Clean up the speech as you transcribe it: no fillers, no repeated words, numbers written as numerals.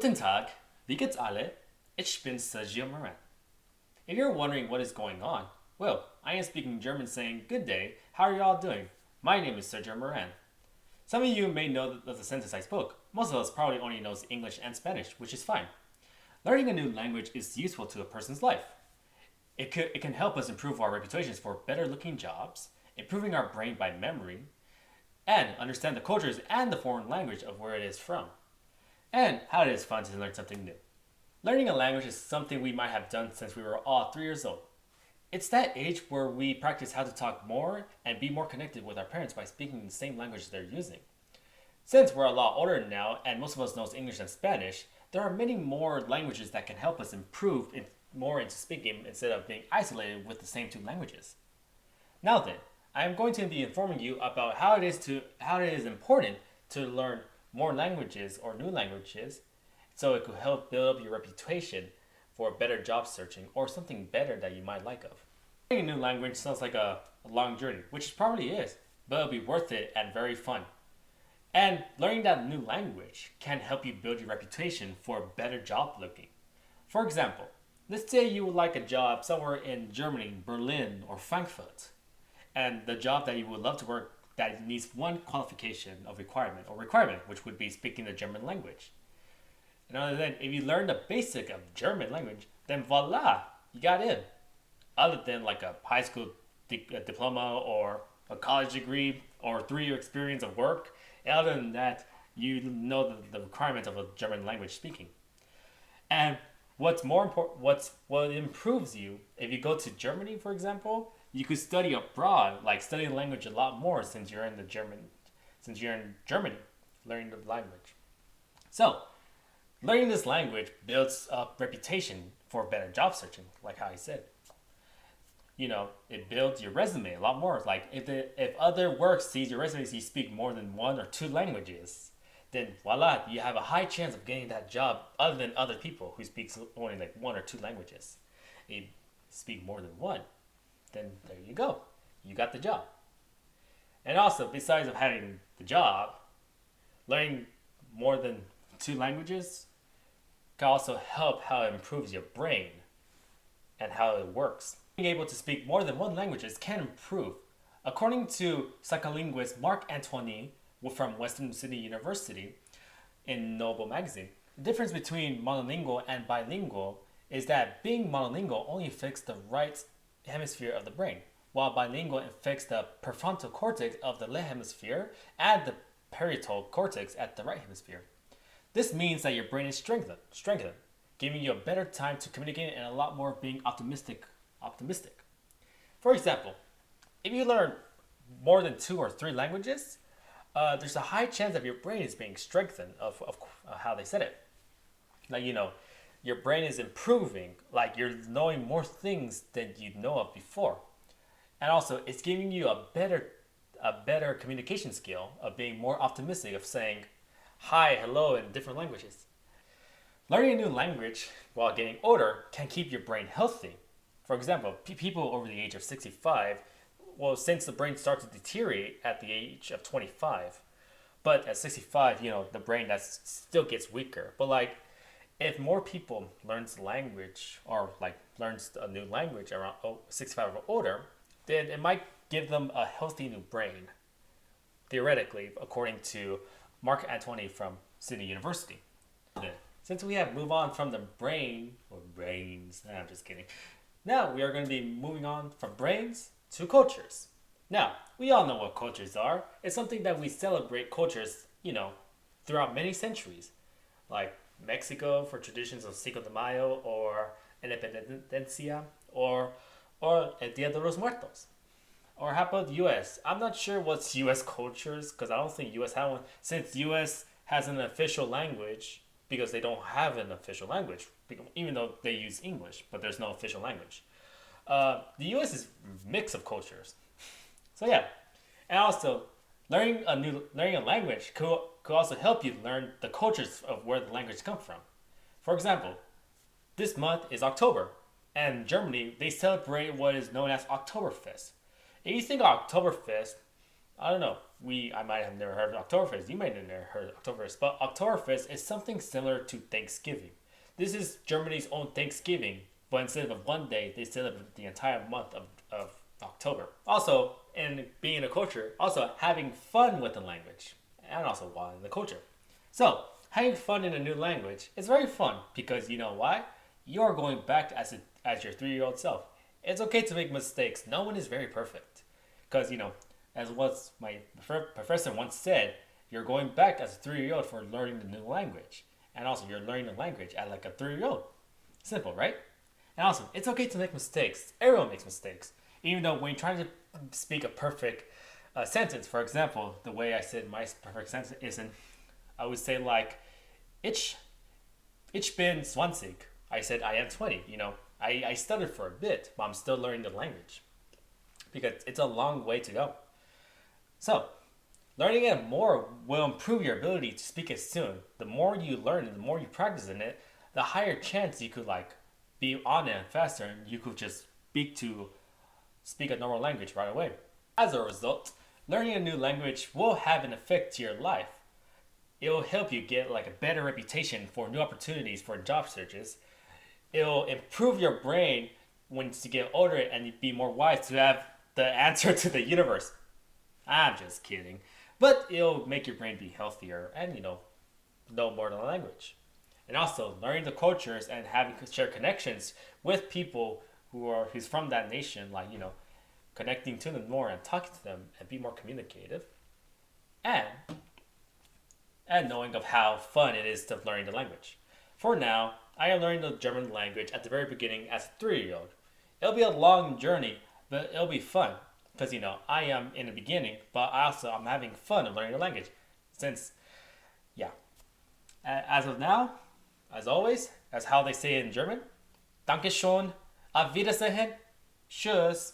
Guten Tag, wie geht's alle? Ich bin Sergio Moran. If you're wondering what is going on, well, I am speaking German saying, Good day, how are you all doing? My name is Sergio Moran. Some of you may know the sentence I spoke. Most of us probably only knows English and Spanish, which is fine. Learning a new language is useful to a person's life. It can help us improve our reputations for better looking jobs, improving our brain by memory, and understand the cultures and the foreign language of where it is from, and how it is fun to learn something new. Learning a language is something we might have done since we were all 3 years old. It's that age where we practice how to talk more and be more connected with our parents by speaking the same language they're using. Since we're a lot older now and most of us knows English and Spanish, there are many more languages that can help us improve more into speaking instead of being isolated with the same two languages. Now then, I am going to be informing you about how it is important to learn more languages or new languages so it could help build up your reputation for better job searching or something better that you might like of. Learning a new language sounds like a long journey, which it probably is, but it'll be worth it and very fun. And learning that new language can help you build your reputation for better job looking. For example, let's say you would like a job somewhere in Germany, Berlin, or Frankfurt, and the job that you would love to work that needs one qualification of requirement, which would be speaking the German language. And other than if you learn the basic of German language, then voila, you got in. Other than like a high school diploma or a college degree or 3 year experience of work, and other than that, you know the requirements of a German language speaking. And what's more important, what improves you if you go to Germany, for example, you could study abroad, like study the language a lot more since you're in Germany, learning the language. So, learning this language builds up reputation for better job searching, like how I said. It builds your resume a lot more. Like if other work sees your resume, you speak more than 1 or 2 languages, then voila, you have a high chance of getting that job other than other people who speaks only like 1 or 2 languages. If you speak more than 1, then there you go. You got the job. And also, besides of having the job, learning more than 2 languages can also help how it improves your brain and how it works. Being able to speak more than 1 language can improve. According to psycholinguist Marc Antoine from Western Sydney University in Noble magazine, the difference between monolingual and bilingual is that being monolingual only affects the right hemisphere of the brain, while bilingual affects the prefrontal cortex of the left hemisphere and the parietal cortex at the right hemisphere. This means that your brain is strengthened, giving you a better time to communicate and a lot more being optimistic. For example, if you learn more than 2 or 3 languages, there's a high chance that your brain is being strengthened of how they said it. Like, your brain is improving, like you're knowing more things than you know of before. And also, it's giving you a better communication skill of being more optimistic, of saying hi, hello in different languages. Learning a new language while getting older can keep your brain healthy. For example, people over the age of 65, well, since the brain starts to deteriorate at the age of 25, but at 65, the brain still gets weaker. But if more people learns language or learns a new language around 65 or older, then it might give them a healthy new brain, theoretically, according to Marc Antoine from Sydney University. Since we have moved on from the brain, or brains, I'm just kidding. Now we are going to be moving on from brains to cultures. Now, we all know what cultures are. It's something that we celebrate cultures, throughout many centuries. Like Mexico for traditions of Cinco de Mayo or Independencia or El Dia de los Muertos. Or how about the US? I'm not sure what's US cultures because I don't think US have one. Since US has an official language, because they don't have an official language, even though they use English, but there's no official language. The US is a mix of cultures. So yeah, and also learning a language could also help you learn the cultures of where the language comes from. For example, this month is October, and in Germany they celebrate what is known as Oktoberfest. If you think of Oktoberfest, I don't know, I might have never heard of Oktoberfest. You might have never heard of Oktoberfest, but Oktoberfest is something similar to Thanksgiving. This is Germany's own Thanksgiving, but instead of one day, they celebrate the entire month of October. Also, in being a culture, also having fun with the language, and also while in the culture. So, having fun in a new language is very fun because you know why? You're going back as your 3-year-old self. It's okay to make mistakes. No one is very perfect. Because, as what my professor once said, you're going back as a 3-year-old for learning the new language. And also, you're learning the language at like a 3-year-old. Simple, right? And also, it's okay to make mistakes. Everyone makes mistakes. Even though when you're trying to speak a perfect sentence, for example, the way I said my perfect sentence isn't, I would say like, ich bin 20. I said I am 20. I stuttered for a bit, but I'm still learning the language because it's a long way to go. So, learning it more will improve your ability to speak it soon. The more you learn, the more you practice in it, the higher chance you could like be on it faster, and you could just speak a normal language right away. As a result, learning a new language will have an effect to your life. It will help you get like a better reputation for new opportunities for job searches. It will improve your brain once you get older and you be more wise to have the answer to the universe. I'm just kidding. But it'll make your brain be healthier and, know more than the language. And also, learning the cultures and having share connections with people who's from that nation, like, connecting to them more and talking to them and be more communicative. And knowing of how fun it is to learning the language. For now, I am learning the German language at the very beginning as a 3-year-old. It'll be a long journey, but it'll be fun. Because, I am in the beginning, but I'm having fun of learning the language. Since, yeah. As of now, as always, as how they say it in German, Dankeschön, auf Wiedersehen, tschüss.